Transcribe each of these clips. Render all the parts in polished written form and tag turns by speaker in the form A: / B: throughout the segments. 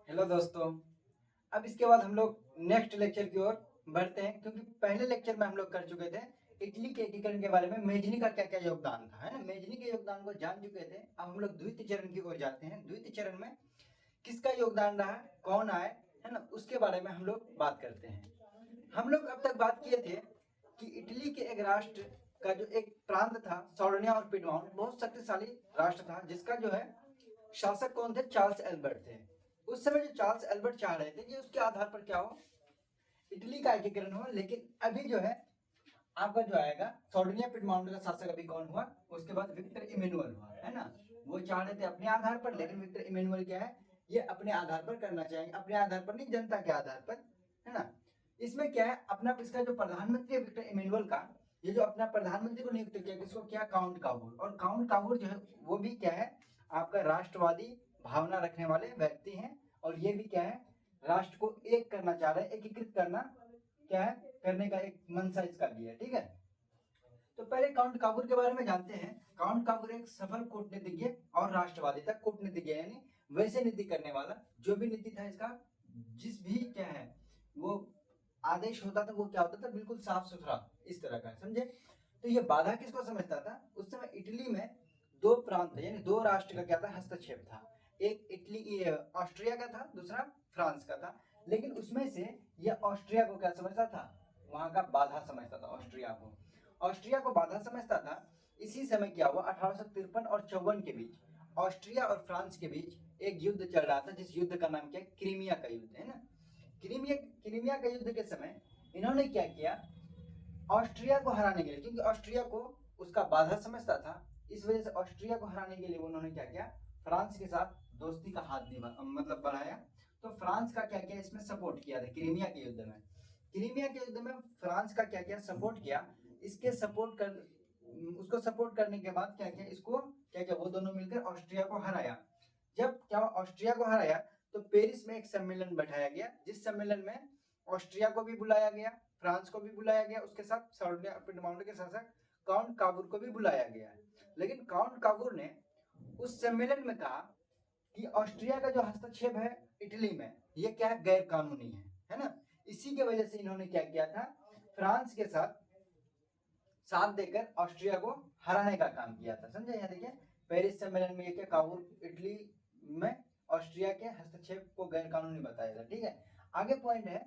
A: Hello दोस्तों। अब इसके बाद हम लोग नेक्स्ट लेक्चर की ओर बढ़ते हैं, क्योंकि पहले लेक्चर में हम लोग कर चुके थे इटली के एकीकरण के बारे में, मेजनी का क्या क्या योगदान था, है ना। मेजनी के योगदान को जान चुके थे। अब हम लोग द्वितीय चरण की ओर जाते हैं। द्वितीय चरण में किसका योगदान रहा, कौन आए, है ना, उसके बारे में हम लोग बात करते हैं। हम लोग अब तक बात किए थे कि इटली के एक राष्ट्र का जो एक प्रांत था सॉर्डिया और पिडमॉन्ट, बहुत शक्तिशाली राष्ट्र था, जिसका जो है शासक कौन थे, चार्ल्स एल्बर्ट थे। उस समय जो चार्ल्स एल्बर्ट चाह रहे थे कि उसके आधार पर क्या हो, इटली का एकीकरण हो। लेकिन अभी जो है आपका जो आएगा सॉर्डिनिया पिडमॉन्ट का शासक अभी कौन हुआ, उसके बाद विक्टर इमेनुअल हुआ, है ना। वो चाह रहे थे अपने आधार पर, लेकिन विक्टर इमेनुअल क्या है, ये अपने आधार पर करना चाहिए, अपने आधार पर नहीं, जनता के आधार पर, है ना। इसमें क्या है, अपना इसका जो प्रधानमंत्री है विक्टर इमेनुअल का, ये जो अपना प्रधानमंत्री को नियुक्त किया, किसको किया, काउंट काबूर। और काउंट काबूर जो है वो भी क्या है, आपका राष्ट्रवादी भावना रखने वाले व्यक्ति हैं। और ये भी क्या है, राष्ट्र को एक करना चाह रहे हैं, एकीकृत करना क्या है, करने का एक मंशा इसका भी है, ठीक है। तो पहले काउंट काबूर के बारे में जानते हैं। काउंट काबूर एक सफल कूटनीतिज्ञ और राष्ट्रवादी था। कूटनीतिज्ञ यानी वैसे नीति करने वाला, जो भी नीति था इसका, जिस भी क्या है वो आदेश होता था, वो क्या होता था, बिल्कुल साफ सुथरा इस तरह का, समझे। तो ये बाधा किसको समझता था, उस समय इटली में दो प्रांत यानी दो राष्ट्र का क्या था, हस्तक्षेप था। एक इटली ऑस्ट्रिया का था, दूसरा फ्रांस का था। लेकिन उसमें से ये ऑस्ट्रिया को क्या समझता था, वहां का बाधा समझता था ऑस्ट्रिया को। ऑस्ट्रिया को बाधा समझता था। इसी समय क्या हुआ, 1853 और 54 के बीच ऑस्ट्रिया और फ्रांस के बीच एक युद्ध चल रहा था, जिस युद्ध का नाम क्या है, क्रीमिया का युद्ध, है ना। क्रीमिया का युद्ध के समय इन्होंने क्या किया, ऑस्ट्रिया को हराने के लिए, क्योंकि ऑस्ट्रिया को उसका बाधा समझता था, इस वजह से ऑस्ट्रिया को हराने के लिए उन्होंने क्या किया, फ्रांस के साथ दोस्ती का हाथ मतलब बढ़ाया। तो फ्रांस का क्या किया, इसमें सपोर्ट किया था क्रीमिया के युद्ध में। क्रीमिया के युद्ध में फ्रांस का क्या किया, सपोर्ट किया। इसके सपोर्ट कर उसको सपोर्ट करने के बाद क्या किया, इसको क्या किया, वो दोनों मिलकर ऑस्ट्रिया को हराया। जब क्या ऑस्ट्रिया को हराया, तो पेरिस में एक सम्मेलन बैठाया गया, जिस सम्मेलन में ऑस्ट्रिया को भी बुलाया गया, फ्रांस को भी बुलाया गया, उसके साथ सॉर्डिनिया पिडमॉन्ट के शासक काउंट काबूर को भी बुलाया गया। लेकिन काउंट काबूर ने उस सम्मेलन में कहा कि ऑस्ट्रिया का जो हस्तक्षेप है इटली में, ये क्या है, गैर कानूनी है ना। इसी की वजह से इन्होंने क्या किया था, फ्रांस के साथ साथ देकर ऑस्ट्रिया को हराने का काम किया था, समझे। यहाँ देखिए, पेरिस सम्मेलन में ये क्या, काबूल इटली में ऑस्ट्रिया के हस्तक्षेप को गैर कानूनी बताया था, ठीक है। आगे पॉइंट है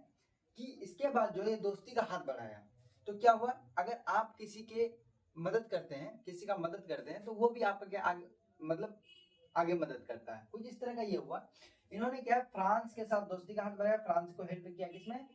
A: कि इसके बाद जो ये दोस्ती का हाथ बढ़ाया, तो क्या हुआ, अगर आप किसी के मदद करते हैं, किसी का मदद करते हैं, तो वो भी आपका क्या आगे, मतलब आगे मदद करता है, कुछ इस तरह का ये हुआ। इन्होंने क्या, फ्रांस के साथ दोस्ती का हाथ बढ़ाया, फ्रांस को हेल्प किया किसमें,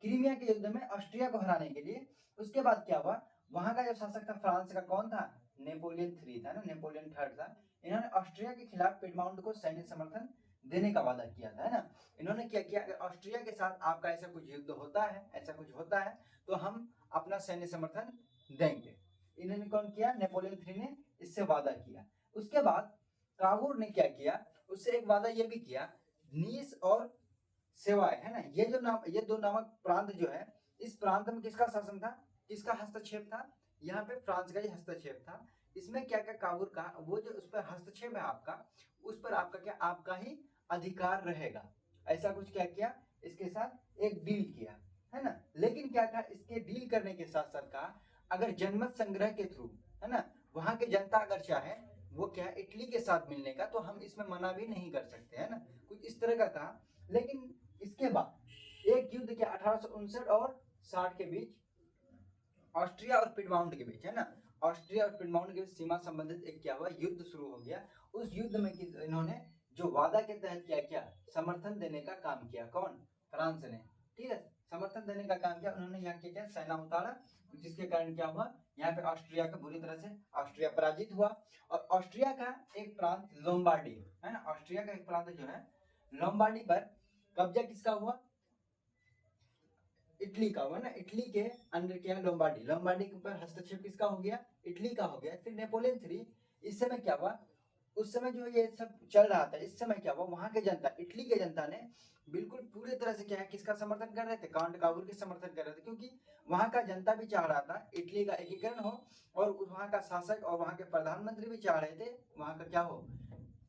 A: क्रीमिया के युद्ध में ऑस्ट्रिया को हराने के लिए। उसके बाद क्या हुआ, वहां का जो शासक था फ्रांस का, कौन था, नेपोलियन थ्री था ना, नेपोलियन थर्ड था। इन्होंने ऑस्ट्रिया के खिलाफ पिडमाउंट को सैन्य समर्थन देने का वादा किया था, है ना। इन्होंने क्या किया, अगर ऑस्ट्रिया के साथ आपका ऐसा कुछ युद्ध होता है, ऐसा कुछ होता है, तो हम अपना सैन्य समर्थन देंगे। इन्होंने कौन किया, नेपोलियन थ्री ने इससे वादा किया। उसके बाद काबूर ने क्या किया, उससे एक वादा यह भी किया, नीस और सेवाय, है ना, ये दो नामक प्रांत जो है, इस प्रांत में किसका शासन था, किसका हस्तक्षेप था, यहाँ पे फ्रांस का ही हस्तक्षेप था। इसमें क्या क्या, काबूर का वो जो उस पर हस्तक्षेप है आपका, उस पर आपका क्या, आपका ही अधिकार रहेगा, ऐसा कुछ क्या किया, इसके साथ एक डील किया, है ना। लेकिन क्या था, इसके डील करने के साथ साथ कहा, अगर जनमत संग्रह के थ्रू, है ना, वहां की जनता अगर चाहे वो क्या, इटली के साथ मिलने का, तो हम इसमें मना भी नहीं कर सकते, है ना, कुछ इस तरह का था। लेकिन इसके बाद एक युद्ध क्या, 1859 और 60 के बीच ऑस्ट्रिया और पिडमाउंट के बीच, है ना, ऑस्ट्रिया और पिडमाउंट के बीच सीमा संबंधित एक क्या हुआ, युद्ध शुरू हो गया। उस युद्ध में इन्होंने जो वादा के तहत क्या किया, समर्थन देने का काम किया, कौन, फ्रांस ने, ठीक है, समर्थन देने का काम किया। उन्होंने यहाँ क्या किया, सेना उतारा, जिसके कारण क्या हुआ, यहाँ पे ऑस्ट्रिया का बुरी तरह से ऑस्ट्रिया पराजित हुआ। और ऑस्ट्रिया का एक प्रांत लोम्बार्डी, है ना, ऑस्ट्रिया का एक प्रांत जो है लोम्बार्डी पर कब्जा किसका हुआ, इटली का हुआ ना, इटली के अंडर क्या, लोम्बार्डी, लोम्बार्डी के ऊपर हस्तक्षेप किसका हो गया, इटली का हो गया। फिर नेपोलियन थ्री, इस समय क्या हुआ, उस समय जो ये सब चल रहा था, इस समय क्या हुआ, वहां के जनता, इटली के जनता ने बिल्कुल पूरी तरह से क्या है, किसका समर्थन कर रहे थे, काउंट काबूर के समर्थन कर रहे थे, क्योंकि वहां का जनता भी चाह रहा था इटली का एकीकरण हो, और वहां का शासक और वहां के प्रधानमंत्री भी चाह रहे थे वहां का क्या हो,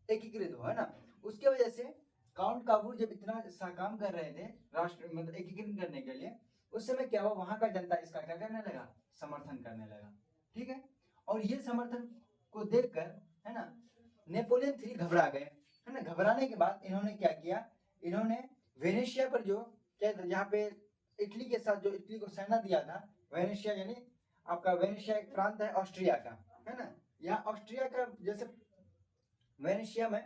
A: एकीकृत हो, है ना। उसके वजह से काउंट काबूर जब इतना सा काम कर रहे थे राष्ट्र मतलब एकीकरण करने के लिए, उस समय क्या हुआ, वहां का जनता इसका क्या करने लगा, समर्थन करने लगा। ठीक है, और ये समर्थन को देखकर, है ना, नेपोलियन 3 घबरा गए, है ना। घबराने के बाद इन्होंने क्या किया, इन्होंने वेनेशिया पर जो क्या यहाँ पे इटली के साथ जो इटली को सेना दिया था, वेनेशिया यानी आपका वेनेशिया एक प्रांत है ऑस्ट्रिया का, है ना। यहाँ ऑस्ट्रिया का जैसे वेनेशिया में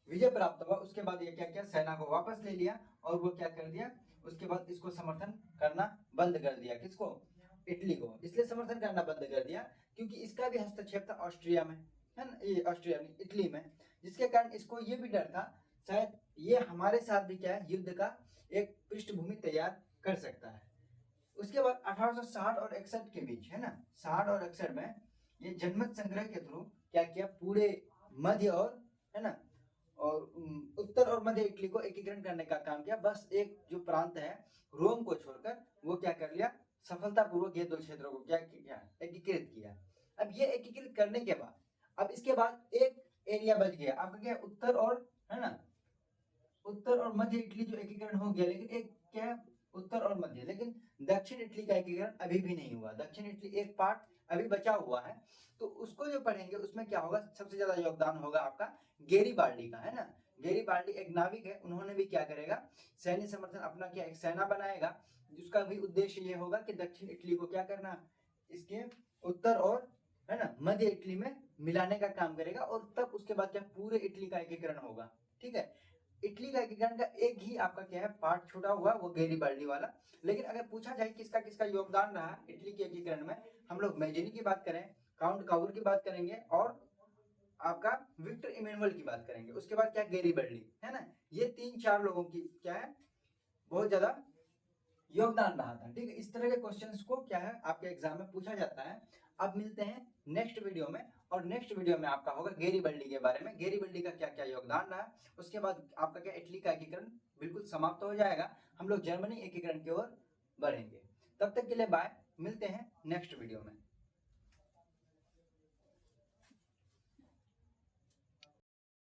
A: विजय प्राप्त हुआ, उसके बाद ये क्या किया, सेना को वापस ले लिया और वो क्या कर दिया, उसके बाद इसको समर्थन करना बंद कर दिया। किसको, इटली को। इसलिए समर्थन करना बंद कर दिया क्योंकि इसका भी हस्तक्षेप था ऑस्ट्रिया में, है ना, ये ऑस्ट्रिया इटली में, जिसके कारण इसको ये भी डर था शायद ये हमारे साथ भी क्या है, युद्ध का एक पृष्ठभूमि तैयार कर सकता है। उसके बाद 1860 और 61 के बीच, है ना, 60 और 61 में ये जनमत संग्रह के थ्रू क्या किया, पूरे मध्य और, है ना, और उत्तर और मध्य इटली को एकीकरण करने का काम किया। बस एक जो प्रांत है रोम को छोड़कर वो क्या कर लिया, सफलतापूर्वक ये 2 क्षेत्रों को क्या किया, एकीकृत किया। अब ये एकीकृत करने के बाद, अब इसके बाद एक एरिया बच गया आपका, क्या, उत्तर और, है ना, उत्तर और मध्य इटली जो एकीकरण हो गया, लेकिन एक क्या, उत्तर और मध्य, लेकिन दक्षिण इटली का एकीकरण अभी भी नहीं हुआ। दक्षिण इटली एक पार्ट अभी बचा हुआ है, तो उसको जो पढ़ेंगे उसमें क्या होगा, सबसे ज्यादा योगदान होगा आपका गेरिबाल्डी का, है ना। गेरिबाल्डी एक नाविक है, उन्होंने भी क्या करेगा, सैन्य समर्थन अपना क्या एक सेना बनाएगा, जिसका भी उद्देश्य ये होगा कि दक्षिण इटली को क्या करना, इसके उत्तर और, है ना, मध्य इटली में मिलाने का काम करेगा, और तब उसके बाद क्या पूरे इटली का एकीकरण होगा। ठीक है, इटली का एकीकरण का एक ही आपका क्या है पार्ट छूटा हुआ, वो गेरिबाल्डी वाला। लेकिन अगर पूछा जाए किसका किसका योगदान रहा इटली के एकीकरण में, हम लोग मेजनी की बात करें, काउंट काउर की बात करेंगे, और आपका विक्टर इमैनुअल की बात करेंगे, उसके बाद क्या गेरिबाल्डी, है ना। ये 3-4 लोगों की क्या है, बहुत ज्यादा योगदान रहा था। ठीक है, इस तरह के क्वेश्चंस को क्या है आपके एग्जाम में पूछा जाता है। अब मिलते हैं नेक्स्ट वीडियो में, और नेक्स्ट वीडियो में आपका होगा गेरिबाल्डी के बारे में, गेरिबाल्डी का क्या क्या योगदान रहा। उसके बाद आपका क्या इटली का एकीकरण बिल्कुल समाप्त हो जाएगा, हम लोग जर्मनी एकीकरण की ओर बढ़ेंगे। तब तक के लिए बाय, मिलते हैं नेक्स्ट वीडियो में।